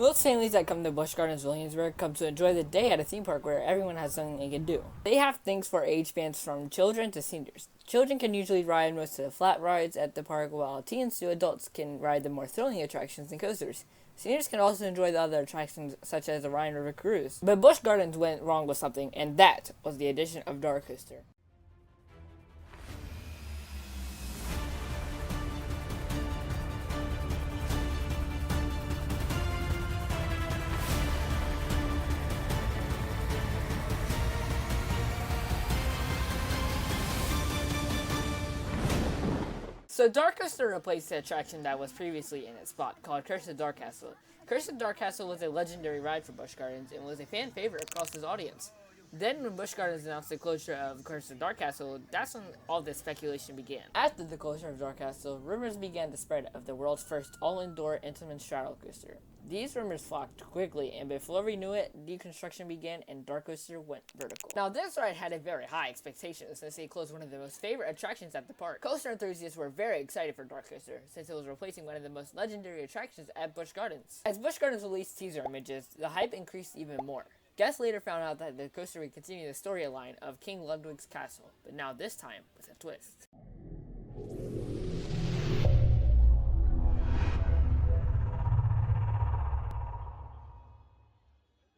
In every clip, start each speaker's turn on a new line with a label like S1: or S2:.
S1: Most families that come to Busch Gardens Williamsburg come to enjoy the day at a theme park where everyone has something they can do. They have things for age spans from children to seniors. Children can usually ride most of the flat rides at the park, while teens to adults can ride the more thrilling attractions and coasters. Seniors can also enjoy the other attractions such as the Rhine River Cruise. But Busch Gardens went wrong with something, and that was the addition of DarKoaster. So DarKoaster replaced the attraction that was previously in its spot, called Curse of Dark Castle. Curse of Dark Castle was a legendary ride for Busch Gardens and was a fan favorite across its audience. Then when Busch Gardens announced the closure of Curse of Dark Castle, that's when all this speculation began. After the closure of Dark Castle, rumors began to spread of the world's first all-indoor intimate straddle coaster. These rumors flocked quickly, and before we knew it, deconstruction began and DarKoaster went vertical. Now this ride had a very high expectation since it closed one of the most favorite attractions at the park. Coaster enthusiasts were very excited for DarKoaster since it was replacing one of the most legendary attractions at Busch Gardens. As Busch Gardens released teaser images, the hype increased even more. Guests later found out that the coaster would continue the storyline of King Ludwig's castle, but now this time with a twist.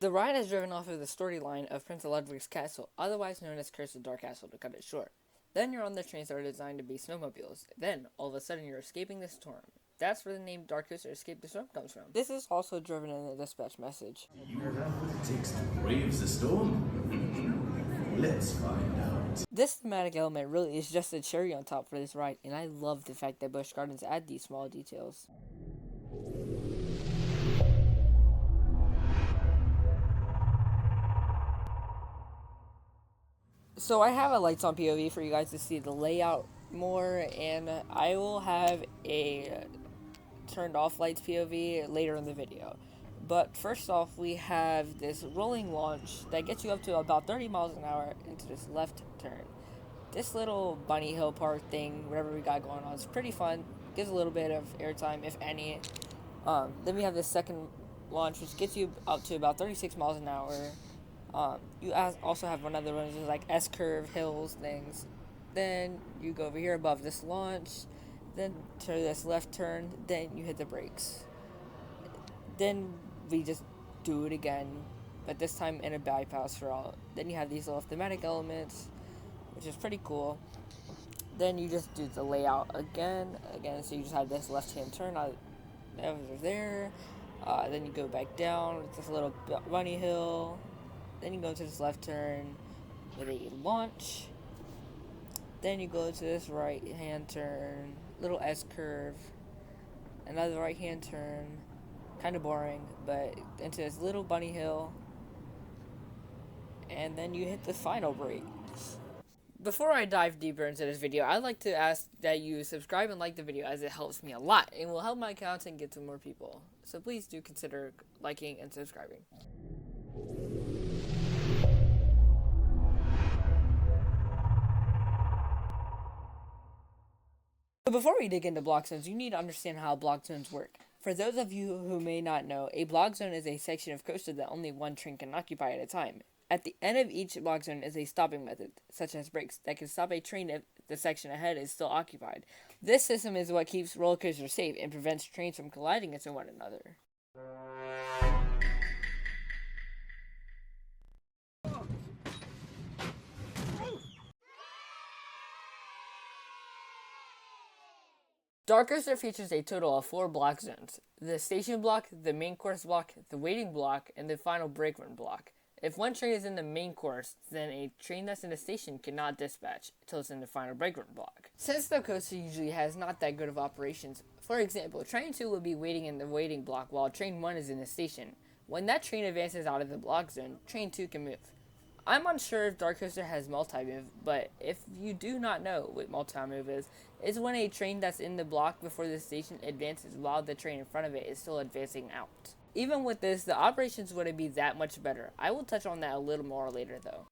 S1: The ride has driven off of the storyline of Prince Ludwig's castle, otherwise known as Curse of Dark Castle to cut it short. Then you're on the trains that are designed to be snowmobiles. Then, all of a sudden, you're escaping the storm. That's where the name DarKoaster Escape the Storm comes from. This is also driven in the dispatch message.
S2: You know what it takes to brave the storm? Let's find out.
S1: This thematic element really is just a cherry on top for this ride, and I love the fact that Busch Gardens add these small details. So I have a lights on POV for you guys to see the layout more, and I will have a turned off lights POV later in the video. But first off, we have this rolling launch that gets you up to about 30 miles an hour into this left turn. This little bunny hill park thing, whatever we got going on, is pretty fun. Gives a little bit of airtime, if any. Then we have this second launch, which gets you up to about 36 miles an hour. You also have one other one, which is like S-curve, hills, things. Then you go over here above this launch, then to this left turn, then you hit the brakes. Then we just do it again, but this time in a bypass for all. Then you have these little thematic elements, which is pretty cool. Then you just do the layout again, so you just have this left-hand turn out over there. Then you go back down with this little bunny hill. Then you go to this left turn with a launch. Then you go to this right-hand turn, little S-curve, another right-hand turn, kind of boring, but into this little bunny hill, and then you hit the final brakes. Before I dive deeper into this video, I'd like to ask that you subscribe and like the video, as it helps me a lot and will help my content get to more people. So please do consider liking and subscribing. So before we dig into block zones, you need to understand how block zones work. For those of you who may not know, a block zone is a section of coaster that only one train can occupy at a time. At the end of each block zone is a stopping method, such as brakes, that can stop a train if the section ahead is still occupied. This system is what keeps roller coasters safe and prevents trains from colliding into one another. DarKoaster features a total of 4 block zones: the station block, the main course block, the waiting block, and the final brake run block. If one train is in the main course, then a train that's in the station cannot dispatch until it's in the final brake run block. Since the coaster usually has not that good of operations, for example, train 2 will be waiting in the waiting block while train 1 is in the station. When that train advances out of the block zone, train 2 can move. I'm unsure if DarKoaster has multi-move, but if you do not know what multi-move is, it's when a train that's in the block before the station advances while the train in front of it is still advancing out. Even with this, the operations wouldn't be that much better. I will touch on that a little more later though.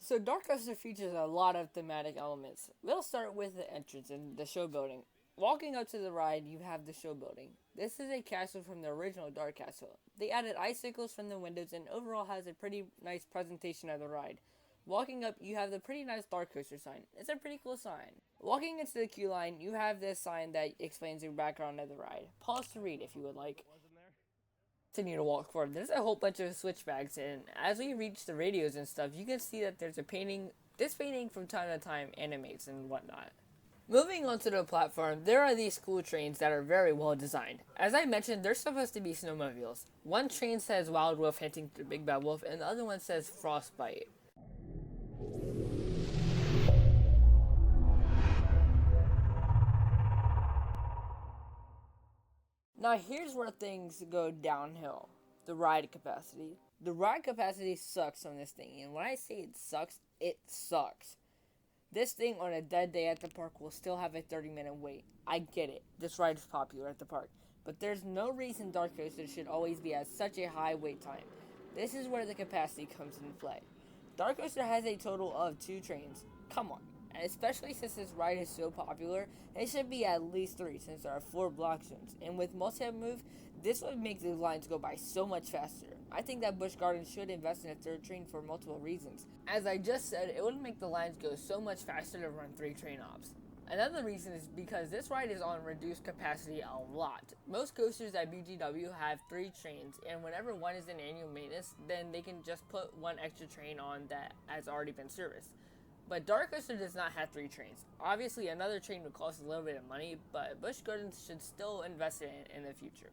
S1: So DarKoaster features a lot of thematic elements. We'll start with the entrance and the show building. Walking up to the ride, you have the show building. This is a castle from the original Dark Castle. They added icicles from the windows and overall has a pretty nice presentation of the ride. Walking up, you have the pretty nice DarKoaster sign. It's a pretty cool sign. Walking into the queue line, you have this sign that explains the background of the ride. Pause to read if you would like. Continue to walk forward. There's a whole bunch of switchbacks, and as we reach the radios and stuff, you can see that there's a painting. This painting from time to time animates and whatnot. Moving onto the platform, there are these cool trains that are very well designed. As I mentioned, they're supposed to be snowmobiles. One train says Wild Wolf hinting to Big Bad Wolf, and the other one says Frostbite. Now here's where things go downhill. The ride capacity. The ride capacity sucks on this thing, and when I say it sucks, it sucks. This thing on a dead day at the park will still have a 30-minute wait. I get it. This ride is popular at the park. But there's no reason DarKoaster should always be at such a high wait time. This is where the capacity comes into play. DarKoaster has a total of 2 trains. Come on. And especially since this ride is so popular, it should be at least 3 since there are 4 block zones. And with multi-hub move, this would make the lines go by so much faster. I think that Busch Gardens should invest in a 3rd train for multiple reasons. As I just said, it would make the lines go so much faster to run 3 train ops. Another reason is because this ride is on reduced capacity a lot. Most coasters at BGW have 3 trains, and whenever one is in annual maintenance, then they can just put 1 extra train on that has already been serviced. But DarKoaster does not have 3 trains. Obviously, another train would cost a little bit of money, but Busch Gardens should still invest in it in the future.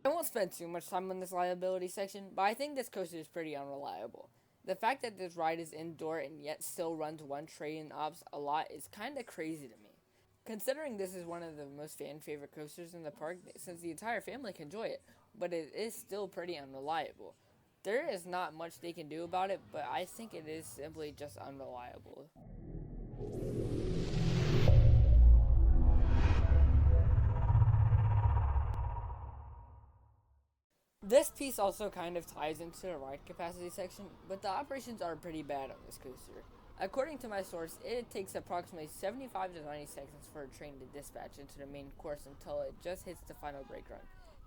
S1: I won't spend too much time on this liability section, but I think this coaster is pretty unreliable. The fact that this ride is indoor and yet still runs 1 train ops a lot is kinda crazy to me. Considering this is one of the most fan favorite coasters in the park since the entire family can enjoy it, but it is still pretty unreliable. There is not much they can do about it, but I think it is simply just unreliable. This piece also kind of ties into the ride capacity section, but the operations are pretty bad on this coaster. According to my source, it takes approximately 75 to 90 seconds for a train to dispatch into the main course until it just hits the final brake run.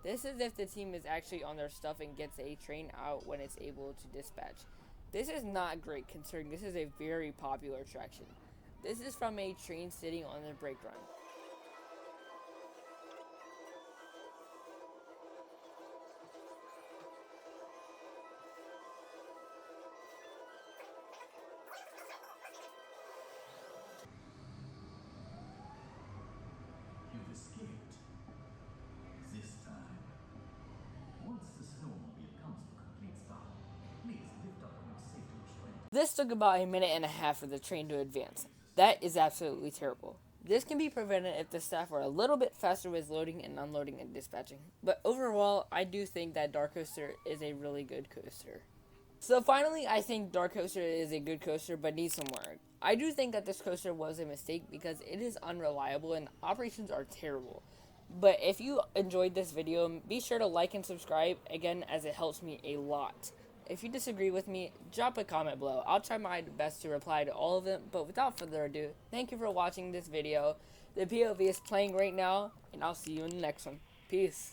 S1: This is if the team is actually on their stuff and gets a train out when it's able to dispatch. This is not great considering this is a very popular attraction. This is from a train sitting on their brake run.
S2: You've escaped. This time. Once the snowmobile comes to a complete stop, please lift up your safety restraint.
S1: This took about a minute and a half for the train to advance. That is absolutely terrible. This can be prevented if the staff are a little bit faster with loading and unloading and dispatching. But overall, I do think that DarKoaster is a really good coaster. So finally, I think DarKoaster is a good coaster but needs some work. I do think that this coaster was a mistake because it is unreliable and operations are terrible. But if you enjoyed this video, be sure to like and subscribe again as it helps me a lot. If you disagree with me, drop a comment below. I'll try my best to reply to all of them, but without further ado, thank you for watching this video. The POV is playing right now, and I'll see you in the next one. Peace.